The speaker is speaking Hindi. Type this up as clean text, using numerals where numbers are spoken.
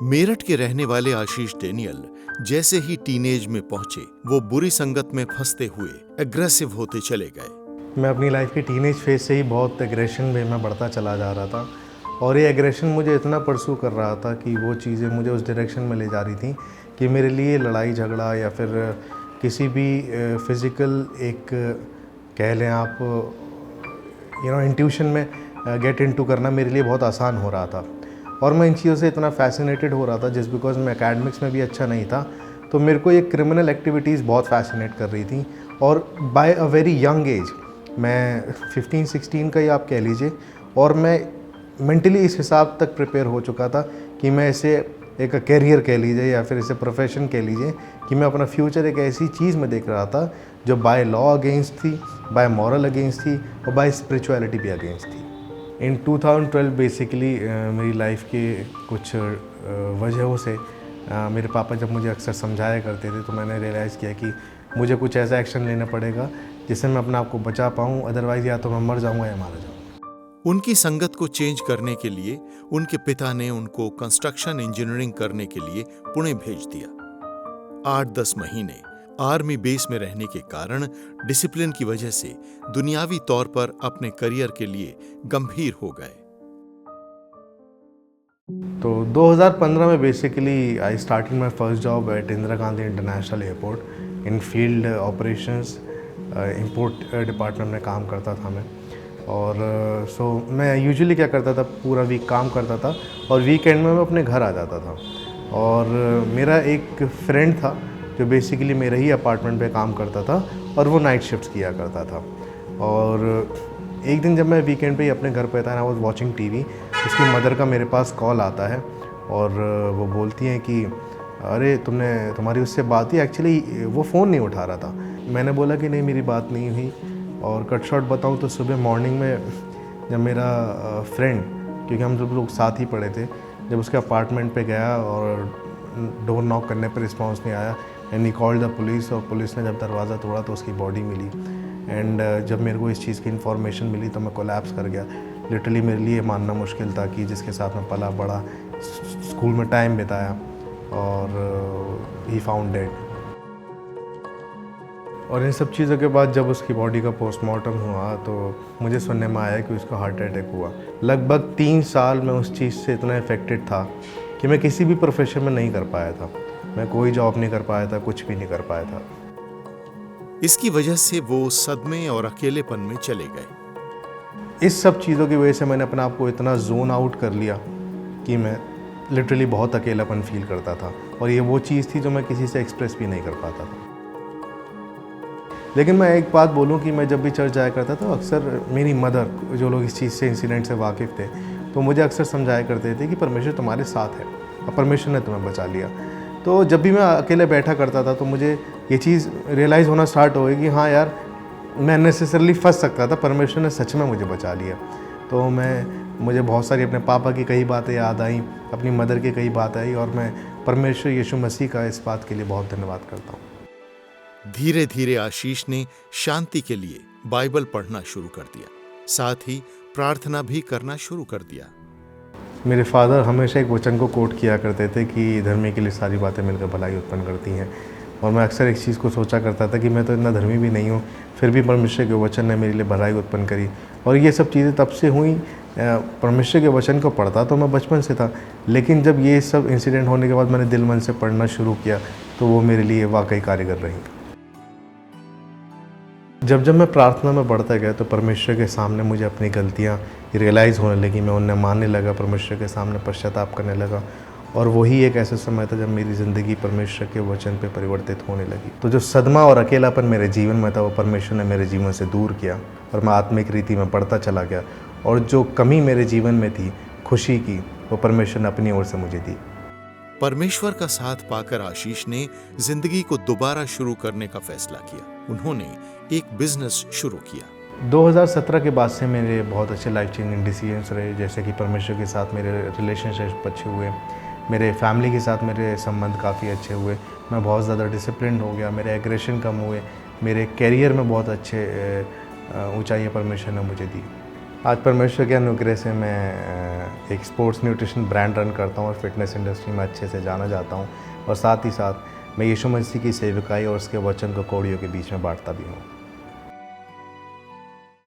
मेरठ के रहने वाले आशीष डेनियल जैसे ही टीनेज में पहुंचे वो बुरी संगत में फंसते हुए एग्रेसिव होते चले गए। मैं अपनी लाइफ के टीनेज फेज से ही बहुत एग्रेशन वे में बढ़ता चला जा रहा था और ये एग्रेशन मुझे इतना परसू कर रहा था कि वो चीज़ें मुझे उस डायरेक्शन में ले जा रही थी कि मेरे लिए लड़ाई झगड़ा या फिर किसी भी फिज़िकल एक कह लें आप इंट्यूशन में गेट इनटू करना मेरे लिए बहुत आसान हो रहा था। और मैं इन चीज़ों से इतना फैसिनेटेड हो रहा था जस्ट बिकॉज मैं एकेडमिक्स में भी अच्छा नहीं था, तो मेरे को ये क्रिमिनल एक्टिविटीज़ बहुत फैसिनेट कर रही थी। और by a very young age, मैं 15-16 का ही आप कह लीजिए, और मैं मेंटली इस हिसाब तक प्रिपेयर हो चुका था कि मैं इसे एक कैरियर कह लीजिए या फिर इसे प्रोफेशन कह लीजिए कि मैं अपना फ्यूचर एक ऐसी चीज़ में देख रहा था जो बाय लॉ अगेंस्ट थी, बाय मॉरल अगेंस्ट थी और बाय स्पिरिचुअलिटी भी अगेंस्ट थी। इन 2012 बेसिकली मेरी लाइफ के कुछ वजहों से मेरे पापा जब मुझे अक्सर समझाया करते थे तो मैंने रियलाइज़ किया कि मुझे कुछ ऐसा एक्शन लेना पड़ेगा जिससे मैं अपने आप को बचा पाऊँ, अदरवाइज़ या तो मैं मर जाऊँगा या मारा जाऊँगा। उनकी संगत को चेंज करने के लिए उनके पिता ने उनको कंस्ट्रक्शन इंजीनियरिंग करने के लिए पुणे भेज दिया। 8-10 महीने आर्मी बेस में रहने के कारण डिसिप्लिन की वजह से दुनियावी तौर पर अपने करियर के लिए गंभीर हो गए। तो 2015 में basically I started my first job eight Indira Gandhi international airport in field operations, import department में काम करता था मैं। और सो मैं यूजुअली क्या करता था, पूरा वीक काम करता था और वीकेंड में मैं अपने घर आ जाता था। और मेरा एक फ्रेंड था जो बेसिकली मेरे ही अपार्टमेंट पे काम करता था और वो नाइट शिफ्ट्स किया करता था। और एक दिन जब मैं वीकेंड पे ही अपने घर पे था, आई वाज वाचिंग टीवी, उसकी मदर का मेरे पास कॉल आता है और वो बोलती हैं कि अरे तुम्हारी उससे बात हुई? एक्चुअली वो फ़ोन नहीं उठा रहा था। मैंने बोला कि नहीं, मेरी बात नहीं हुई। और कट शॉर्ट बताऊँ तो सुबह मॉर्निंग में जब मेरा फ्रेंड, क्योंकि हम सब लोग साथ ही पढ़े थे, जब उसके अपार्टमेंट पे गया और डोर नॉक करने पर रिस्पॉन्स नहीं आया and he called the police, और पुलिस ने जब दरवाज़ा तोड़ा तो उसकी बॉडी मिली। एंड जब मेरे को इस चीज़ की इन्फॉर्मेशन मिली तो मैं कोलैप्स कर गया। लिटरली मेरे लिए मानना मुश्किल था कि जिसके साथ मैं पला बड़ा, स्कूल में टाइम बिताया, और ही फाउंड डेड। और इन सब चीज़ों के बाद जब उसकी बॉडी का पोस्टमार्टम हुआ तो मुझे सुनने में आया कि उसका हार्ट अटैक हुआ। लगभग 3 साल मैं उस चीज़ से इतना इफ़ेक्टेड था कि मैं किसी भी प्रोफेशन में नहीं कर पाया था। मैं कोई जॉब नहीं कर पाया था, कुछ भी नहीं कर पाया था। इसकी वजह से वो सदमे और अकेलेपन में चले गए। इस सब चीज़ों की वजह से मैंने अपने आप को इतना जोन आउट कर लिया कि मैं लिटरली बहुत अकेलापन फील करता था, और ये वो चीज़ थी जो मैं किसी से एक्सप्रेस भी नहीं कर पाता था। लेकिन मैं एक बात बोलूं कि मैं जब भी चर्च जाया करता था, अक्सर मेरी मदर, जो लोग इस चीज़ से, इंसिडेंट से वाकिफ़ थे, तो मुझे अक्सर समझाया करते थे कि परमेश्वर तुम्हारे साथ है और परमेश्वर ने तुम्हें बचा लिया। तो जब भी मैं अकेले बैठा करता था तो मुझे ये चीज़ रियलाइज़ होना स्टार्ट हो गई कि हाँ यार, मैं नेसेसरली फंस सकता था, परमेश्वर ने सच में मुझे बचा लिया। तो मुझे बहुत सारी अपने पापा की कई बातें याद आई, अपनी मदर की कई बात आई, और मैं परमेश्वर यीशु मसीह का इस बात के लिए बहुत धन्यवाद करता हूँ। धीरे धीरे आशीष ने शांति के लिए बाइबल पढ़ना शुरू कर दिया, साथ ही प्रार्थना भी करना शुरू कर दिया। मेरे फादर हमेशा एक वचन को कोट किया करते थे कि धर्मी के लिए सारी बातें मिलकर भलाई उत्पन्न करती हैं। और मैं अक्सर एक चीज़ को सोचा करता था कि मैं तो इतना धर्मी भी नहीं हूँ, फिर भी परमेश्वर के वचन ने मेरे लिए भलाई उत्पन्न करी। और ये सब चीज़ें तब से हुई। परमेश्वर के वचन को पढ़ता तो मैं बचपन से था, लेकिन जब ये सब इंसिडेंट होने के बाद मैंने दिल मन से पढ़ना शुरू किया तो वो मेरे लिए वाकई कारगर रही। जब मैं प्रार्थना में बढ़ता गया तो परमेश्वर के सामने मुझे अपनी गलतियाँ रियलाइज़ होने लगी, मैं उन्हें मानने लगा, परमेश्वर के सामने पश्चाताप करने लगा। और वही एक ऐसा समय था जब मेरी ज़िंदगी परमेश्वर के वचन पे परिवर्तित होने लगी। तो जो सदमा और अकेलापन मेरे जीवन में था वो परमेश्वर ने मेरे जीवन से दूर किया और मैं आत्मिक रीति में बढ़ता चला गया। और जो कमी मेरे जीवन में थी खुशी की, वो परमेश्वर ने अपनी ओर से मुझे दी। परमेश्वर का साथ पाकर आशीष ने जिंदगी को दोबारा शुरू करने का फैसला किया। उन्होंने एक बिजनेस शुरू किया। 2017 के बाद से मेरे बहुत अच्छे लाइफ चेंजिंग डिसीजंस रहे, जैसे कि परमेश्वर के साथ मेरे रिलेशनशिप अच्छे हुए, मेरे फैमिली के साथ मेरे संबंध काफ़ी अच्छे हुए, मैं बहुत ज़्यादा डिसिप्लिन हो गया, मेरे एग्रेशन कम हुए, मेरे कैरियर में बहुत अच्छे ऊंचाई परमेश्वर ने मुझे दी। आज परमेश्वर के अनुग्रह से मैं एक स्पोर्ट्स न्यूट्रिशन ब्रांड रन करता हूँ और फिटनेस इंडस्ट्री में अच्छे से जाना जाता हूँ, और साथ ही साथ मैं यीशु मसीह की सेवकाई और उसके वचन को कौड़ियों के बीच में बांटता भी हूँ।